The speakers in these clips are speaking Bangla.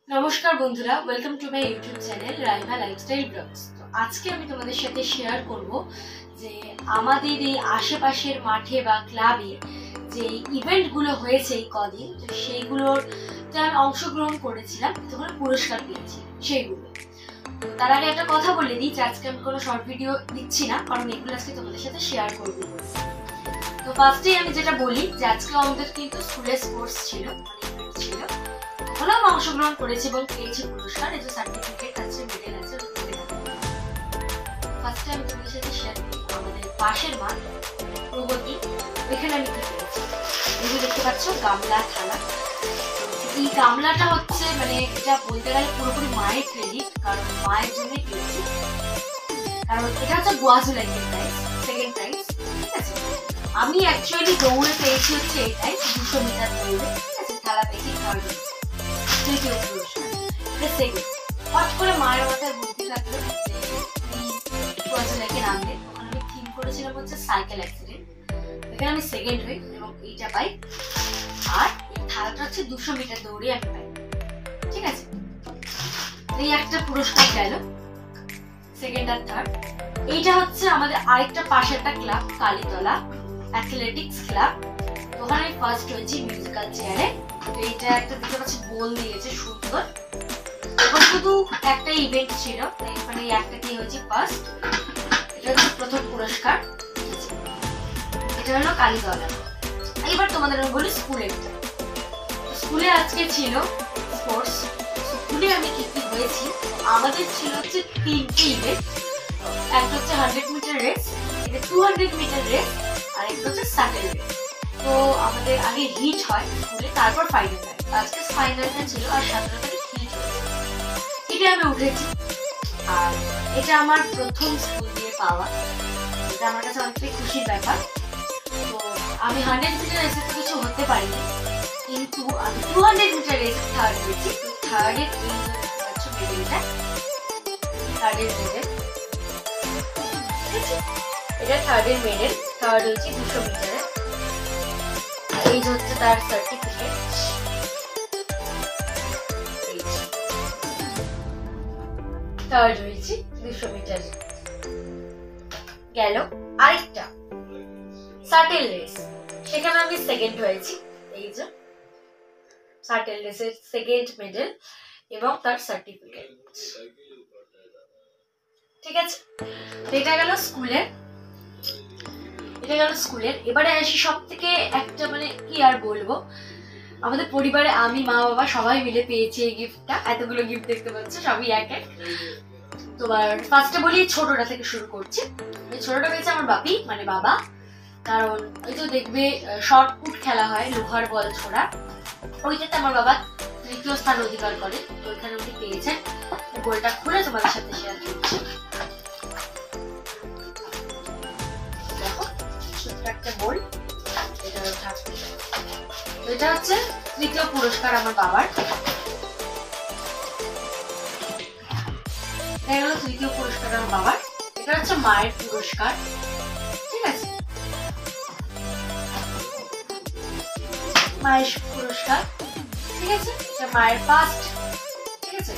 নমস্কার বন্ধুরা, welcome to my YouTube channel Raima lifestyle blogs. তো আজকে আমি তোমাদের সাথে শেয়ার করব যে আমাদের এই আশেপাশের মাঠে বা ক্লাবে যে ইভেন্টগুলো হয়েছে এই কদিন, তো সেইগুলোতে আমি অংশগ্রহণ করেছিলাম, তখন পুরস্কার পেয়েছি সেইগুলো। তার আগে একটা কথা বলে দিই যে আজকে আমি কোনো শর্ট ভিডিও দিচ্ছি না, কারণ এগুলো আজকে তোমাদের সাথে শেয়ার করবো। তো ফার্স্টেই আমি যেটা বলি যে আজকে আমাদের কিন্তু স্কুলের স্পোর্টস ছিল, ছিল, ওখানে আমি অংশগ্রহণ করেছি এবং পেয়েছি পুরস্কার। এই যে সার্টিফিকেট আছে, মেডেল আছে। ফার্স্টে আমি তোমাদের সাথে শেয়ার করি আমাদের পাশের মাঠ প্রগতি, ওইখানে আমি কি পেয়েছি। এই যে দেখতে পাচ্ছ গামলা, থালা। এই গামলাটা হচ্ছে মানে এটা বলতে গেলে পুরোপুরি মায়ের ক্রেডিট, কারণ মায়ের জন্যই পেয়েছি। কারণ এটা হচ্ছে গোয়াজুলাইয়ের প্রাইজ, সেকেন্ড প্রাইজ, ঠিক আছে। আমি অ্যাকচুয়ালি দৌড়ে পেয়েছি হচ্ছে এটাই 200 মিটার দৌড়ে, ঠিক আছে। থালা পেয়েছি থার্ড, তৃতীয় পুরস্কার, এটা সেকেন্ড। হট করে মায়ের মাথায় বুদ্ধি থাকলো যে গোয়াজুলাইকে নামবে, ওখানে আমি থিম করেছিলাম হচ্ছে সাইকেল অ্যাক্সিডেন্ট, এখানে আমি সেকেন্ড হই এবং এইটা পাই। আর এই থালাটা হচ্ছে 200 মিটার দৌড়ে আমি পাই, ঠিক আছে। এই একটা পুরস্কার গেল, সেকেন্ড আর থার্ড। এইটা হচ্ছে আমাদের আরেকটা পাশেরটা ক্লাব, কালীতলা অ্যাথলেটিক্স ক্লাব, ওখানে আমি ফার্স্ট হয়েছি মিউজিক্যাল চেয়ারে। এইটা একটা দেখতে পাচ্ছি বল দিয়েছে সুন্দর, এবং শুধু একটা ইভেন্ট ছিল, মানে একটাতেই হয়েছে ফার্স্ট। এটা হচ্ছে প্রথম পুরস্কার, এটা হলো কালীতলা। এবার তোমাদের আমি বলি স্কুলেরটা। স্কুলে আজকে ছিল স্পোর্টস। স্কুলে আমি কি কি হয়েছি, আমাদের ছিল হচ্ছে 3টি ইভেন্ট। একটা হচ্ছে 100 মিটার রেস, এটা 200 মিটার রেস, আর একটা হচ্ছে সাটেল রেস। তো আমাদের আগে হিট হয় স্কুলে, তারপর ফাইনাল হয়। আজকে ফাইনালটা ছিল আর 17 তারিখ হিট হয়েছে, এটা আমি উঠেছি। আর এটা আমার প্রথম স্কুল দিয়ে পাওয়া, এটা আমার কাছে অনেকটাই খুশির ব্যাপার। তো আমি 100 মিটার রেসে তো কিছু হতে পারিনি, কিন্তু আমি 200 মিটার রেসে থার্ড হয়েছি। তো থার্ডের এই হচ্ছে মেডেলটা, থার্ডের মেডেল, ঠিক আছে। এটা থার্ডের মেডেল, থার্ড হয়েছি 200 মিটারে। এই হচ্ছে তার সার্টিফিকেট, থার্ড হয়েছি 200 মিটার। গেল আরেকটা শাটেল রেস, সেখানে আমি সেকেন্ড হয়েছি। এই যে শাটেল রেসের সেকেন্ড মেডেল এবং তার সার্টিফিকেট, ঠিক আছে। এটা গেল স্কুলের, এটা গেল স্কুলের। এবারে আসি সব থেকে একটা, মানে কি আর বলবো, আমাদের পরিবারে আমি, মা, বাবা সবাই মিলে পেয়েছি এই গিফটটা। এতগুলো গিফট দেখতে পাচ্ছ, সবই এক এক। তোমার ফার্স্টে বলি ছোটটা থেকে শুরু করছি। ছোটটা পেয়েছে আমার বাপি, মানে বাবা। কারণ ওই তো দেখবে শর্ট পুট খেলা হয়, লোহার বল ছোড়া, ওইটাতে আমার বাবা 3য় স্থান অধিকার করে। তো ওইখানে উনি পেয়েছেন। বলটা খুলে তোমাদের সাথে শেয়ার করছি। দেখো ছোট্ট একটা বল, এটা হচ্ছে 3য় পুরস্কার আমার বাবার। এটা হলো 3য় পুরস্কার আমার বাবার। এটা হচ্ছে মায়ের পুরস্কার, ঠিক আছে, মায়ের পুরস্কার, ঠিক আছে। এটা মায়ের ফার্স্ট, ঠিক আছে।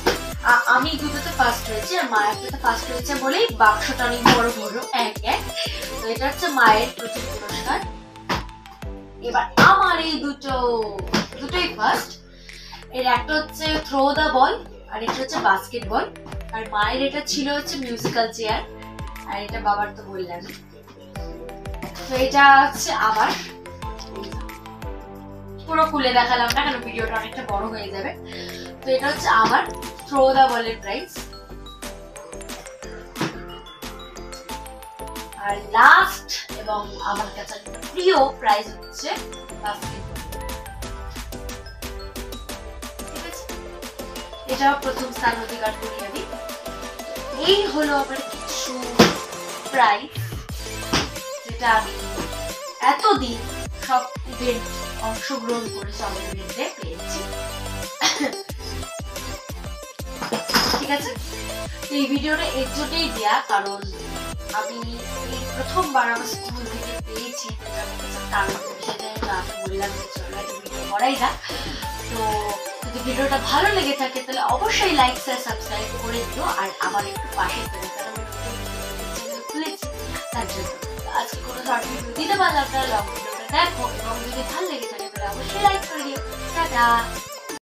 আমি দুটোতে ফার্স্ট হয়েছি, আর মায়ের দুটোতে ফার্স্ট হয়েছে বলেই বাক্সটা অনেক বড় বড় এক এক। তো এটা হচ্ছে মায়ের প্রথম পুরস্কার। এবার আমার এই দুটোই ফার্স্ট। এর একটা হচ্ছে থ্রো দা বল, আর এটা হচ্ছে বাস্কেট বল। আর মায়ের এটা ছিল হচ্ছে মিউজিক্যাল চেয়ার, আর এটা বাবার তো বললাম। তো এটা হচ্ছে আমার, পুরো খুলে দেখালাম না কারণ ভিডিওটা অনেকটা বড় হয়ে যাবে। তো এটা হচ্ছে আমার থ্রো দা বলের প্রাইজ। আর লাস্ট এবং আমার কাছে প্রিয় প্রাইজ হচ্ছে বাস্কেটবল, ঠিক আছে। এটা প্রথম স্থান অধিকার করি আমি। এই হলো আমার কিছু প্রাইজ, যেটা আমি এতদিন সব ইভেন্ট অংশগ্রহণ করে সব ইভেন্টে পেয়েছি, ঠিক আছে। এই ভিডিওটা এর জন্যই দেয়া, কারণ আমি এই প্রথমবার আমার স্কুল থেকে পেয়েছি, কারণ সেটা আমি বললাম যে চলো একটা ভিডিও করাই না। তো যদি ভিডিওটা ভালো লেগে থাকে তাহলে অবশ্যই লাইক শেয়ার সাবস্ক্রাইব করে দিও, আর আমার একটু পাশে থেকে কারণ খুলেছি তার জন্য। আজকে কোনো শর্ট ভিডিও দিতে পারলাম না, লং ভিডিওটা দেখো এবং যদি ভালো লেগে থাকে তাহলে অবশ্যই লাইক করে দিও। টাটা।